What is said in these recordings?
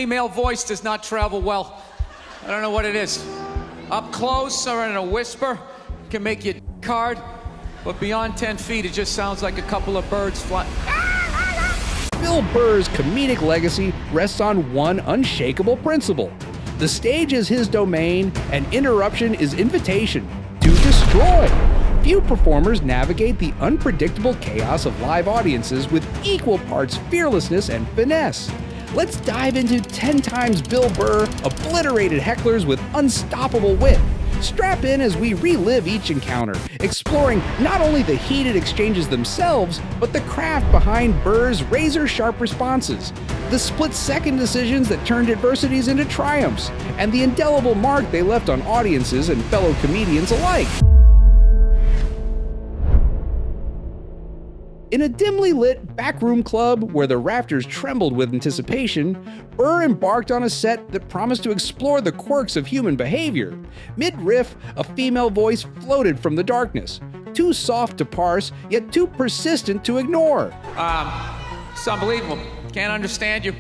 Female voice does not travel well. I don't know what it is. Up close or in a whisper can make you hard, but beyond 10 feet, it just sounds like a couple of birds flying. Bill Burr's comedic legacy rests on one unshakable principle. The stage is his domain, and interruption is invitation to destroy. Few performers navigate the unpredictable chaos of live audiences with equal parts fearlessness and finesse. Let's dive into 10 times Bill Burr obliterated hecklers with unstoppable wit. Strap in as we relive each encounter, exploring not only the heated exchanges themselves, but the craft behind Burr's razor-sharp responses, the split-second decisions that turned adversities into triumphs, and the indelible mark they left on audiences and fellow comedians alike. In a dimly lit backroom club where the rafters trembled with anticipation, Burr embarked on a set that promised to explore the quirks of human behavior. Mid-riff, a female voice floated from the darkness, too soft to parse, yet too persistent to ignore. It's unbelievable. Can't understand you.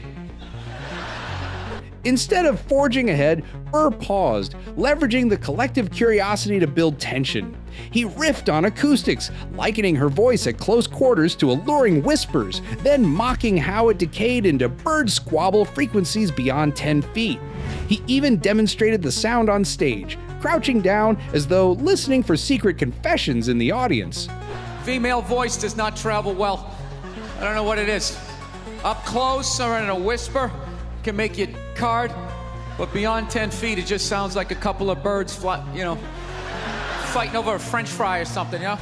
Instead of forging ahead, Burr paused, leveraging the collective curiosity to build tension. He riffed on acoustics, likening her voice at close quarters to alluring whispers, then mocking how it decayed into bird squabble frequencies beyond 10 feet. He even demonstrated the sound on stage, crouching down as though listening for secret confessions in the audience. Female voice does not travel well. I don't know what it is. Up close or in a whisper can make you hard, but beyond 10 feet, it just sounds like a couple of birds fighting over a French fry or something, you know?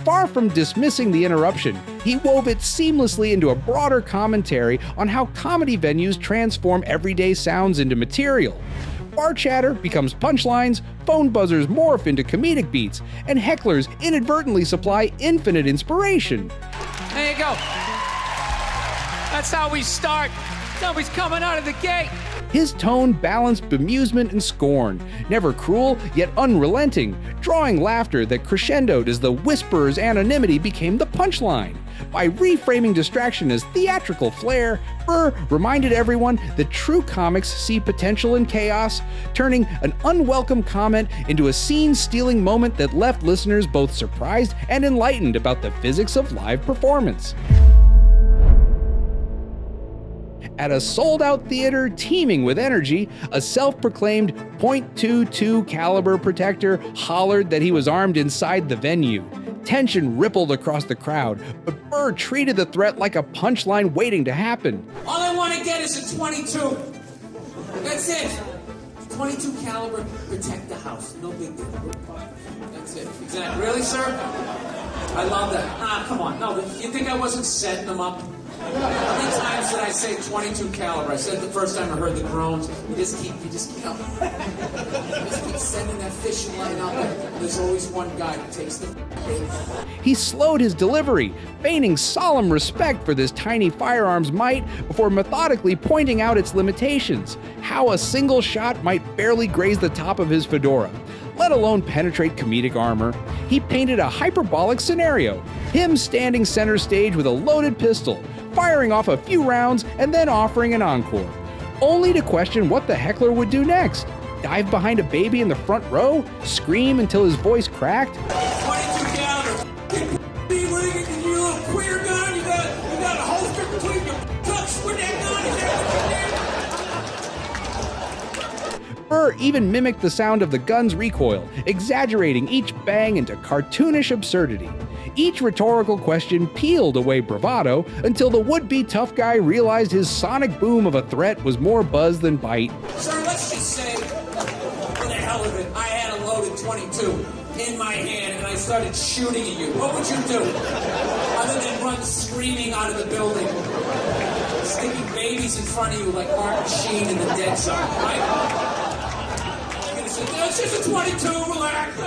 Far from dismissing the interruption, he wove it seamlessly into a broader commentary on how comedy venues transform everyday sounds into material. Bar chatter becomes punchlines, phone buzzers morph into comedic beats, and hecklers inadvertently supply infinite inspiration. There you go. That's how we start. Nobody's coming out of the gate. His tone balanced bemusement and scorn, never cruel yet unrelenting, drawing laughter that crescendoed as the whisperer's anonymity became the punchline. By reframing distraction as theatrical flair, Burr reminded everyone that true comics see potential in chaos, turning an unwelcome comment into a scene-stealing moment that left listeners both surprised and enlightened about the physics of live performance. At a sold-out theater teeming with energy, a self-proclaimed .22 caliber protector hollered that he was armed inside the venue. Tension rippled across the crowd, but Burr treated the threat like a punchline waiting to happen. All I want to get is a 22. That's it. 22 caliber, protect the house. No big deal. That's it. Exactly. Really, sir? I love that. Come on. No, you think I wasn't setting them up? How many times did I say 22 caliber? I said it the first time I heard the groans. You just keep sending that fishing line out there. There's always one guy who takes the bait. He slowed his delivery, feigning solemn respect for this tiny firearm's might before methodically pointing out its limitations, how a single shot might barely graze the top of his fedora, let alone penetrate comedic armor. He painted a hyperbolic scenario, him standing center stage with a loaded pistol, firing off a few rounds and then offering an encore, only to question what the heckler would do next. Dive behind a baby in the front row? Scream until his voice cracked? 22 caliber. You little queer gun. You got a holster between your tucks with that gun. Burr even mimicked the sound of the gun's recoil, exaggerating each bang into cartoonish absurdity. Each rhetorical question peeled away bravado until the would-be tough guy realized his sonic boom of a threat was more buzz than bite. Sir, let's just say, for the hell of it, I had a loaded 22 in my hand and I started shooting at you. What would you do? Other than run screaming out of the building, sticking babies in front of you like Martin Sheen in the Dead Zone, right? It's just a 22, relax.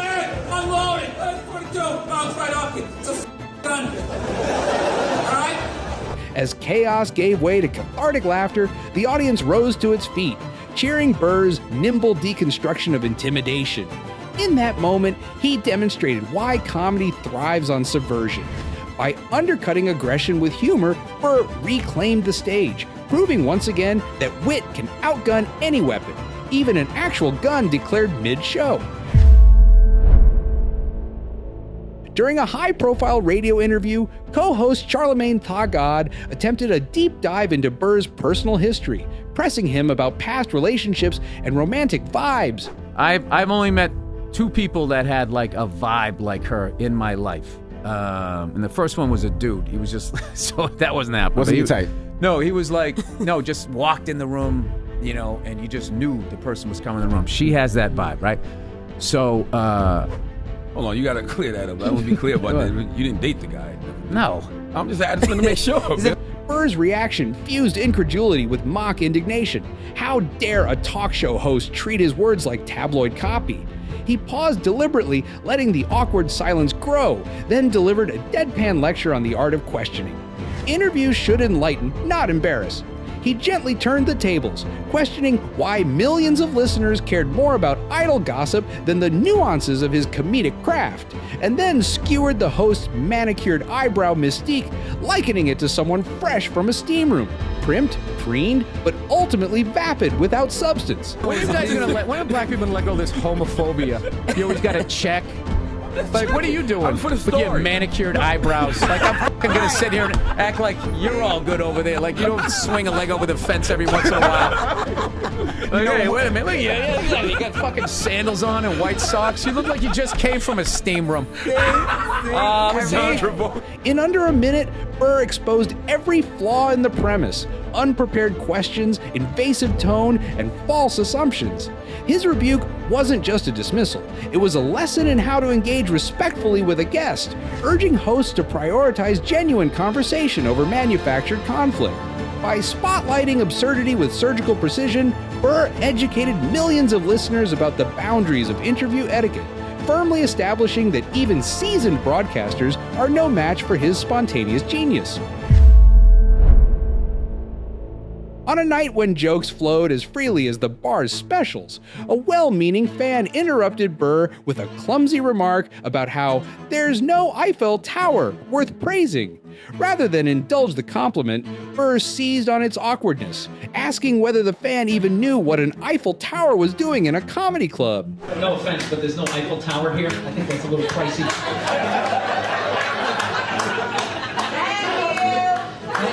Unload it. 22, bounce right off you. It's a gun. All right? As chaos gave way to cathartic laughter, the audience rose to its feet, cheering Burr's nimble deconstruction of intimidation. In that moment, he demonstrated why comedy thrives on subversion. By undercutting aggression with humor, Burr reclaimed the stage, proving once again that wit can outgun any weapon, even an actual gun declared mid-show. During a high-profile radio interview, co-host Charlemagne Tha God attempted a deep dive into Burr's personal history, pressing him about past relationships and romantic vibes. I've only met 2 people that had like a vibe like her in my life. And the first one was a dude. He was just, so that wasn't happening. Wasn't he tight? No, he was like, no, just walked in the room, you know, and you just knew the person was coming in the room. She has that vibe, right? So, Hold on, you gotta clear that up. I want to be clear about that. You didn't date the guy. no. I just want to make sure. Burr's reaction fused incredulity with mock indignation. How dare a talk show host treat his words like tabloid copy? He paused deliberately, letting the awkward silence grow, then delivered a deadpan lecture on the art of questioning. Interviews should enlighten, not embarrass. He gently turned the tables, questioning why millions of listeners cared more about idle gossip than the nuances of his comedic craft, and then skewered the host's manicured eyebrow mystique, likening it to someone fresh from a steam room, primped, preened, but ultimately vapid without substance. When are black people gonna let go of this homophobia? You always gotta check. Like, what are you doing? For the With your story. manicured eyebrows. Like, I'm fucking gonna sit here and act like you're all good over there. Like, you don't swing a leg over the fence every once in a while. Like, hey, wait a minute. Look at you. You got fucking sandals on and white socks. You look like you just came from a steam room. In under a minute, Burr exposed every flaw in the premise, unprepared questions, invasive tone, and false assumptions. His rebuke wasn't just a dismissal, it was a lesson in how to engage respectfully with a guest, urging hosts to prioritize genuine conversation over manufactured conflict. By spotlighting absurdity with surgical precision, Burr educated millions of listeners about the boundaries of interview etiquette, firmly establishing that even seasoned broadcasters are no match for his spontaneous genius. On a night when jokes flowed as freely as the bar's specials, a well-meaning fan interrupted Burr with a clumsy remark about how there's no Eiffel Tower worth praising. Rather than indulge the compliment, Burr seized on its awkwardness, asking whether the fan even knew what an Eiffel Tower was doing in a comedy club. No offense, but there's no Eiffel Tower here. I think that's a little pricey.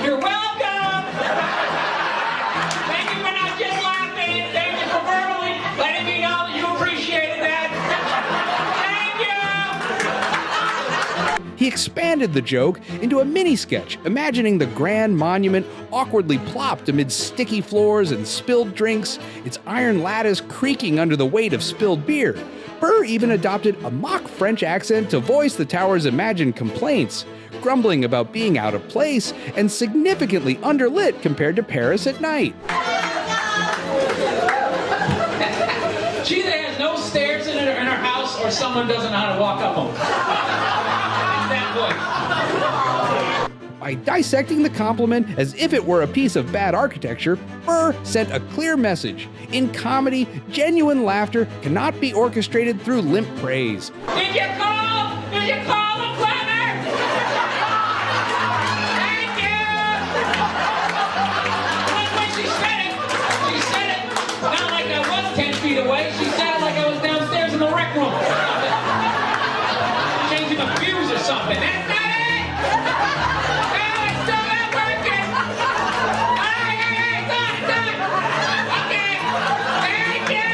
You're welcome! Thank you for not just laughing. Thank you for verbally letting me know that you appreciated that. Thank you! He expanded the joke into a mini-sketch, imagining the grand monument awkwardly plopped amid sticky floors and spilled drinks, its iron lattice creaking under the weight of spilled beer. Burr even adopted a mock French accent to voice the tower's imagined complaints, grumbling about being out of place and significantly underlit compared to Paris at night. She either has no stairs in her house or someone doesn't know how to walk up them. At that point. By dissecting the compliment as if it were a piece of bad architecture, Burr sent a clear message. In comedy, genuine laughter cannot be orchestrated through limp praise. Did you call? Did you call the plumber? Thank you! When she said it not like I was 10 feet away. She said it like I was downstairs in the rec room. Changing a fuse or something. That's not it! No, it's still not working! Hey, it's done! Okay, thank you!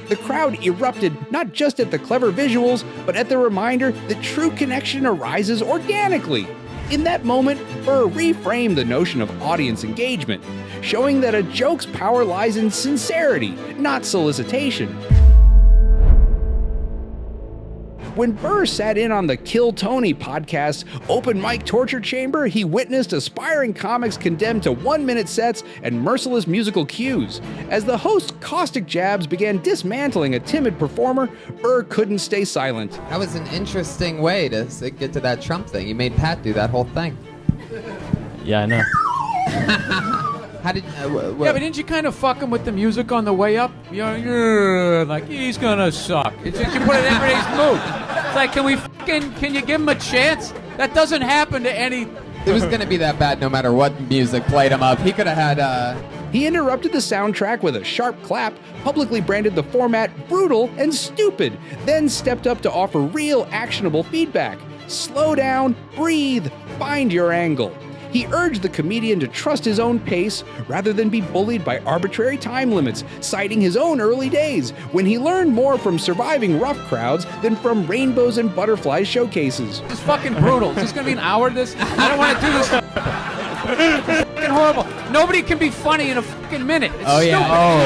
The crowd erupted not just at the clever visuals, but at the reminder that true connection arises organically. In that moment, Burr reframed the notion of audience engagement, showing that a joke's power lies in sincerity, not solicitation. When Burr sat in on the Kill Tony podcast's open mic torture chamber, he witnessed aspiring comics condemned to 1-minute sets and merciless musical cues. As the host's caustic jabs began dismantling a timid performer, Burr couldn't stay silent. That was an interesting way to get to that Trump thing. You made Pat do that whole thing. Yeah, I know. How did? Yeah, but didn't you kind of fuck him with the music on the way up? You're like, he's gonna suck. You put it in everybody's mood. It's like, can you give him a chance? That doesn't happen to any. It was going to be that bad no matter what music played him up. He could have had... He interrupted the soundtrack with a sharp clap, publicly branded the format brutal and stupid, then stepped up to offer real actionable feedback. Slow down, breathe, find your angle. He urged the comedian to trust his own pace rather than be bullied by arbitrary time limits, citing his own early days when he learned more from surviving rough crowds than from rainbows and butterflies showcases. It's fucking brutal. Is this gonna be an hour of this? I don't want to do this. It's fucking horrible. Nobody can be funny in a fucking minute. It's stupid. Oh,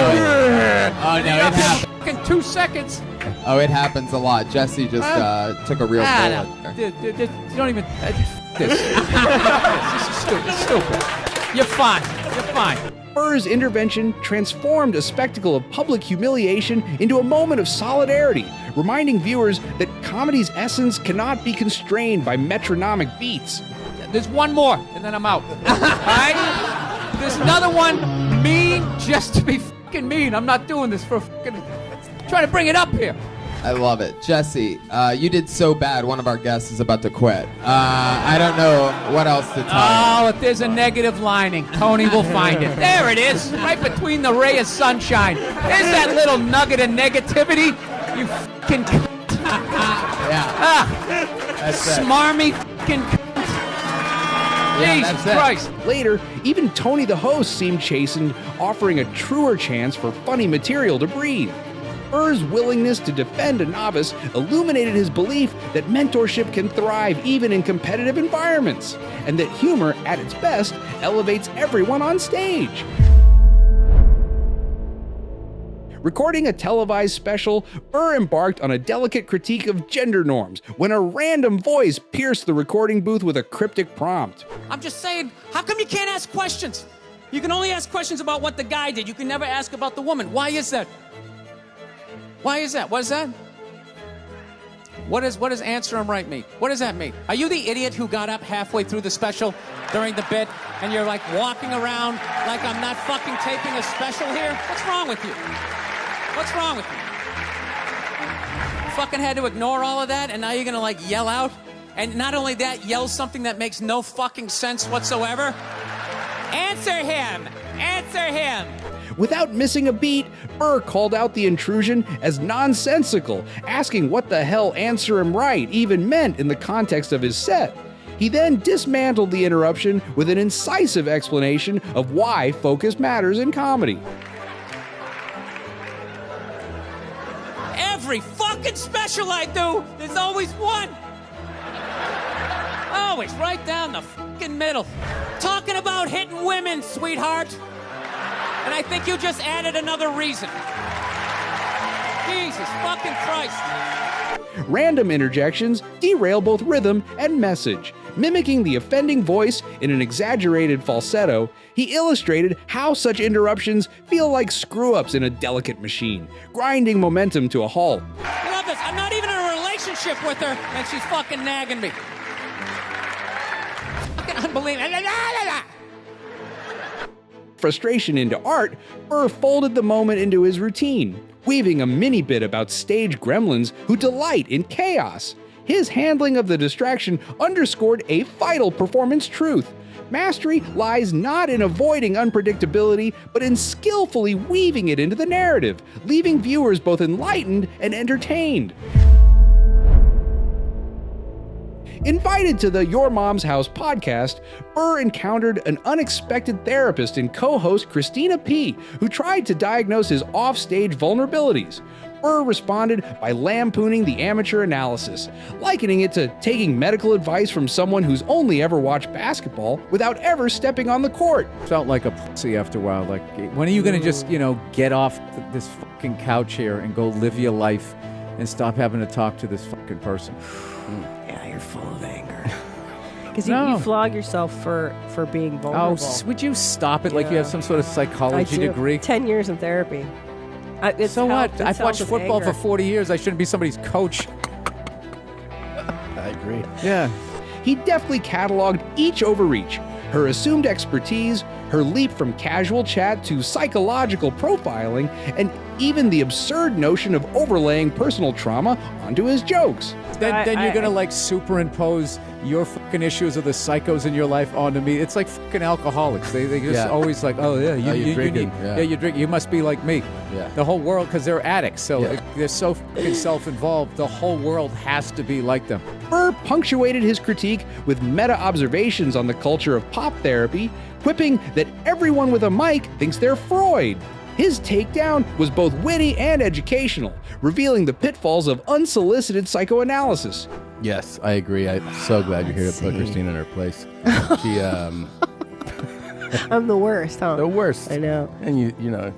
no, it happens. Fucking 2 seconds. Oh, it happens a lot. Jesse just took a real bullet there. Dude, you don't even. This is stupid. It's stupid. You're fine. Burr's intervention transformed a spectacle of public humiliation into a moment of solidarity, reminding viewers that comedy's essence cannot be constrained by metronomic beats. There's one more, and then I'm out. All right? There's another one, mean just to be fucking mean. I'm not doing this for fucking. Trying to bring it up here. I love it. Jesse, you did so bad, one of our guests is about to quit. I don't know what else to tell you. Oh, if there's a negative lining, Tony will find it. There it is, right between the ray of sunshine. There's that little nugget of negativity. You fucking Yeah. That's it. smarmy fucking Yeah, Jesus that's it. Christ. Later, even Tony the host seemed chastened, offering a truer chance for funny material to breathe. Burr's willingness to defend a novice illuminated his belief that mentorship can thrive even in competitive environments, and that humor, at its best, elevates everyone on stage. Recording a televised special, Burr embarked on a delicate critique of gender norms when a random voice pierced the recording booth with a cryptic prompt. I'm just saying, how come you can't ask questions? You can only ask questions about what the guy did. You can never ask about the woman. Why is that? Why is that? What is that? What does answer him right mean? What does that mean? Are you the idiot who got up halfway through the special during the bit and you're like walking around like I'm not fucking taping a special here? What's wrong with you? What's wrong with you? Fucking had to ignore all of that and now you're gonna like yell out? And not only that, yell something that makes no fucking sense whatsoever? Answer him! Answer him! Without missing a beat, Burr called out the intrusion as nonsensical, asking what the hell answer him right even meant in the context of his set. He then dismantled the interruption with an incisive explanation of why focus matters in comedy. Every fucking special I do, there's always one. Always right down the fucking middle. Talking about hitting women, sweetheart. And I think you just added another reason. Jesus fucking Christ. Random interjections derail both rhythm and message. Mimicking the offending voice in an exaggerated falsetto, he illustrated how such interruptions feel like screw-ups in a delicate machine, grinding momentum to a halt. I love this. I'm not even in a relationship with her, and she's fucking nagging me. Fucking unbelievable. Frustration into art, Burr folded the moment into his routine, weaving a mini bit about stage gremlins who delight in chaos. His handling of the distraction underscored a vital performance truth. Mastery lies not in avoiding unpredictability, but in skillfully weaving it into the narrative, leaving viewers both enlightened and entertained. Invited to the Your Mom's House podcast, Burr encountered an unexpected therapist and co-host Christina P., who tried to diagnose his off-stage vulnerabilities. Burr responded by lampooning the amateur analysis, likening it to taking medical advice from someone who's only ever watched basketball without ever stepping on the court. Felt like a pussy after a while. Like, when are you gonna just, get off this fucking couch here and go live your life and stop having to talk to this fucking person? Yeah, you're full of anger. Because No. you flog yourself for being vulnerable. Would you stop it like you have some sort of I psychology do. degree? 10 years in therapy. It's So helped. what? It's I've watched helped with football anger. for 40 years. I shouldn't be somebody's coach. I agree. Yeah. He deftly cataloged each overreach, Her assumed expertise, her leap from casual chat to psychological profiling, and even the absurd notion of overlaying personal trauma onto his jokes. Then you're gonna like superimpose your fucking issues of the psychos in your life onto me. It's like fucking alcoholics. They just always like, oh yeah, you drinking. need, you drink. You must be like me. Yeah. The whole world, because they're addicts, so they're so fucking self-involved. The whole world has to be like them. Burr punctuated his critique with meta-observations on the culture of pop therapy, quipping that everyone with a mic thinks they're Freud. His takedown was both witty and educational, revealing the pitfalls of unsolicited psychoanalysis. Yes, I agree. I'm so glad you're here to put Christina in her place. She, I'm the worst, huh? the worst. I know. And you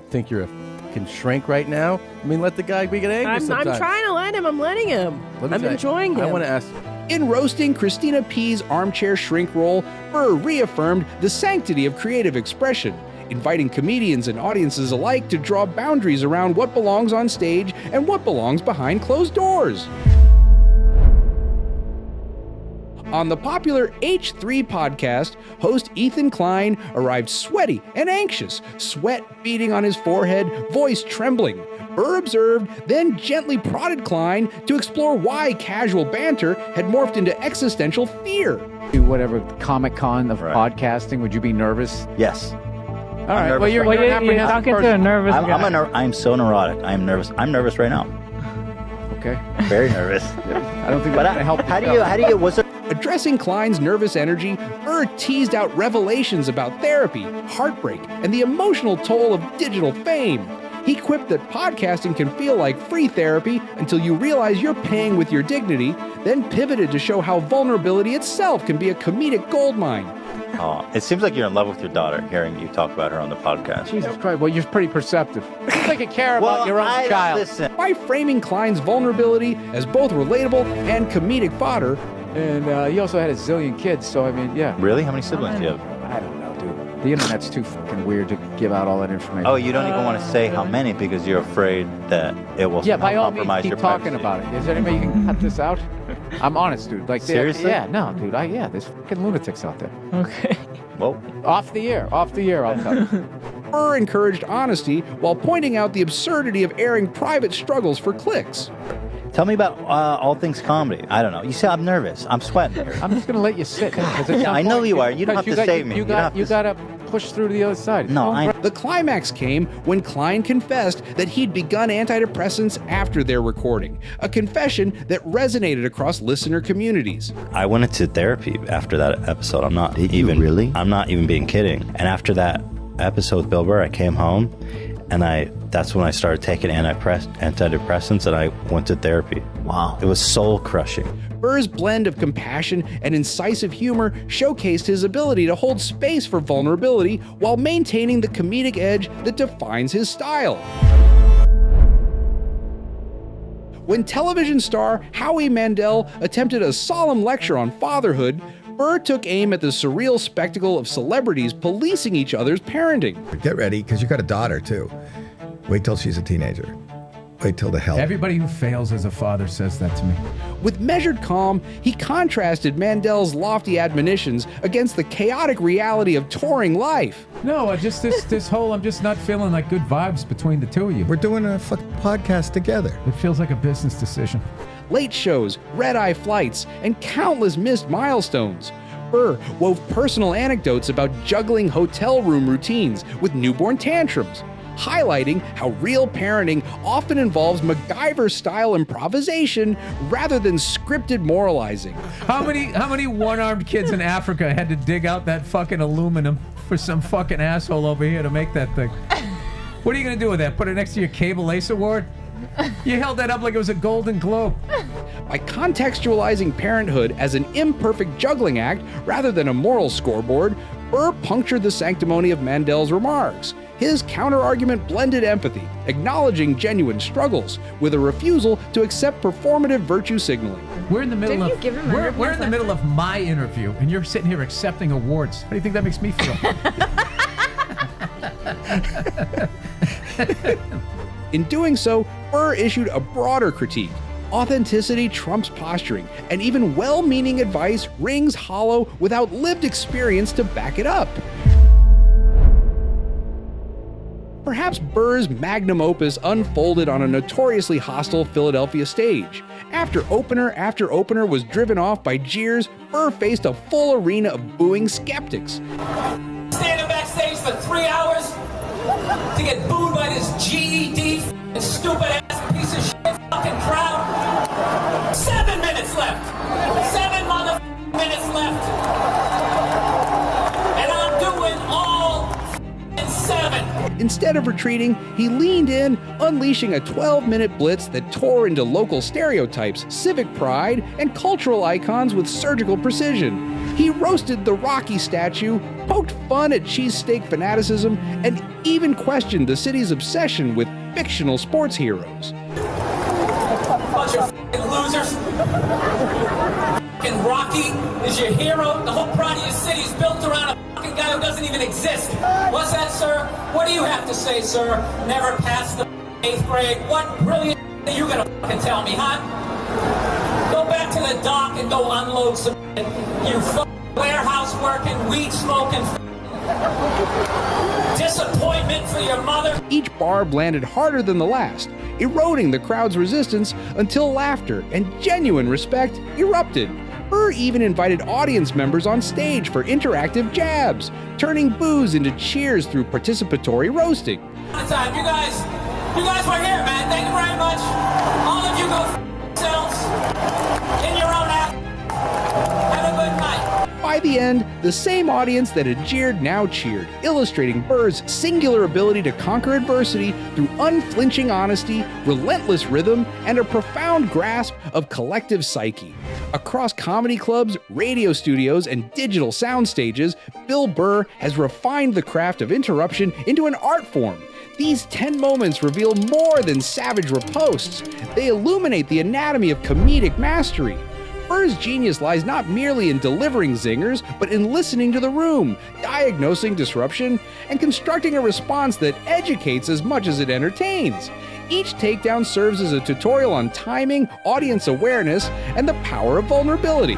think you're a fucking shrink right now? I mean, let the guy get angry I'm sometimes. trying to let him. I'm letting him. I'm enjoying him. I want to ask. In roasting Christina P's armchair shrink role, Burr reaffirmed the sanctity of creative expression, inviting comedians and audiences alike to draw boundaries around what belongs on stage and what belongs behind closed doors. On the popular H3 podcast, host Ethan Klein arrived sweaty and anxious, sweat beading on his forehead, voice trembling. Burr observed, then gently prodded Klein to explore why casual banter had morphed into existential fear. Whatever Comic-Con of podcasting, would you be nervous? Yes. All right. nervous Well, you're right an now. apprehensive talking to a person. nervous guy. I'm so neurotic. I'm nervous. I'm nervous right now. Okay. Very nervous. I don't think But that's gonna help. how do you? What's it? Addressing Klein's nervous energy, Burr teased out revelations about therapy, heartbreak, and the emotional toll of digital fame. He quipped that podcasting can feel like free therapy until you realize you're paying with your dignity, then pivoted to show how vulnerability itself can be a comedic goldmine. Oh, it seems like you're in love with your daughter. Hearing you talk about her on the podcast. Jesus Christ. Well, you're pretty perceptive. It seems like you care about your own I child. Listen. By framing Klein's vulnerability as both relatable and comedic fodder, And he also had a zillion kids, so I mean, yeah. Really? How many siblings do you have? I don't know, dude. The internet's too fucking weird to give out all that information. Oh, you don't even want to say how many because you're afraid that it will Yeah, by all means, compromise keep your talking privacy. about it. Is there any way you can cut this out? I'm honest, dude. Like, Seriously? Yeah, no, dude. There's fucking lunatics out there. Okay. Whoa. Off the air, I'll tell you. Burr encouraged honesty while pointing out the absurdity of airing private struggles for clicks. Tell me about all things comedy. I don't know. You say I'm nervous. I'm sweating here. I'm just gonna let you sit. Yeah, I know you are. You don't have to save me. You You don't have to gotta push through to the other side. No, I. The climax came when Klein confessed that he'd begun antidepressants after their recording, a confession that resonated across listener communities. I went into therapy after that episode. I'm not I'm not even being kidding. And after that episode with Bill Burr, I came home, and that's when I started taking antidepressants, and I went to therapy. Wow. It was soul crushing. Burr's blend of compassion and incisive humor showcased his ability to hold space for vulnerability while maintaining the comedic edge that defines his style. When television star Howie Mandel attempted a solemn lecture on fatherhood, Burr took aim at the surreal spectacle of celebrities policing each other's parenting. Get ready, because you got a daughter, too. Wait till she's a teenager. Wait till the hell. Everybody who fails as a father says that to me. With measured calm, he contrasted Mandel's lofty admonitions against the chaotic reality of touring life. No, just this whole, I'm just not feeling like good vibes between the two of you. We're doing a fucking podcast together. It feels like a business decision. Late shows, red-eye flights, and countless missed milestones. Burr wove personal anecdotes about juggling hotel room routines with newborn tantrums, highlighting how real parenting often involves MacGyver-style improvisation rather than scripted moralizing. How many one-armed kids in Africa had to dig out that fucking aluminum for some fucking asshole over here to make that thing? What are you gonna do with that? Put it next to your Cable Ace Award? You held that up like it was a Golden Globe. By contextualizing parenthood as an imperfect juggling act rather than a moral scoreboard, Burr punctured the sanctimony of Mandel's remarks. His counter-argument blended empathy, acknowledging genuine struggles, with a refusal to accept performative virtue signaling. We're in the middle Didn't of you give him we're in the middle of my interview, and you're sitting here accepting awards. How do you think that makes me feel? In doing so, Burr issued a broader critique, Authenticity trumps posturing, and even well-meaning advice rings hollow without lived experience to back it up. Perhaps Burr's magnum opus unfolded on a notoriously hostile Philadelphia stage. After opener was driven off by jeers, Burr faced a full arena of booing skeptics. Standing backstage for 3 hours to get booed by this GED and stupid ass piece of shit fucking crowd. 7 minutes left. 7 minutes left. And I'm doing all 7. Instead of retreating, he leaned in, unleashing a 12-minute blitz that tore into local stereotypes, civic pride, and cultural icons with surgical precision. He roasted the Rocky statue, poked fun at cheesesteak fanaticism, and even questioned the city's obsession with fictional sports heroes. Bunch of f***ing losers. F***ing Rocky is your hero. The whole pride of your city is built around a f***ing guy who doesn't even exist. What's that, sir? What do you have to say, sir? Never passed the 8th grade. What brilliant are you gonna f***ing tell me, huh? Go back to the dock and go unload some shit. You f***ing warehouse working, weed smoking disappointment for your mother. Each barb landed harder than the last, eroding the crowd's resistance until laughter and genuine respect erupted. Burr even invited audience members on stage for interactive jabs, turning boos into cheers through participatory roasting. Time. You guys were here, man. Thank you very much. All of you go f*** yourselves in your own app. Have a good night. By the end, the same audience that had jeered now cheered, illustrating Burr's singular ability to conquer adversity through unflinching honesty, relentless rhythm, and a profound grasp of collective psyche. Across comedy clubs, radio studios, and digital sound stages, Bill Burr has refined the craft of interruption into an art form. These 10 moments reveal more than savage ripostes. They illuminate the anatomy of comedic mastery. Burr's genius lies not merely in delivering zingers, but in listening to the room, diagnosing disruption, and constructing a response that educates as much as it entertains. Each takedown serves as a tutorial on timing, audience awareness, and the power of vulnerability,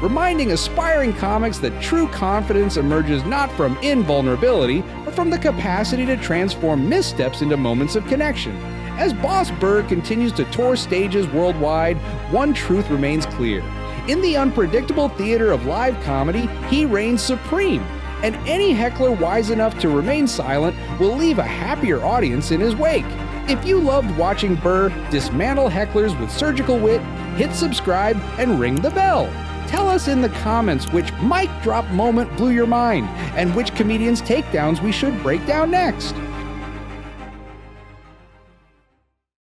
reminding aspiring comics that true confidence emerges not from invulnerability, but from the capacity to transform missteps into moments of connection. As Boss Burr continues to tour stages worldwide, one truth remains clear. In the unpredictable theater of live comedy, he reigns supreme, and any heckler wise enough to remain silent will leave a happier audience in his wake. If you loved watching Burr dismantle hecklers with surgical wit, hit subscribe and ring the bell. Tell us in the comments which mic drop moment blew your mind and which comedian's takedowns we should break down next.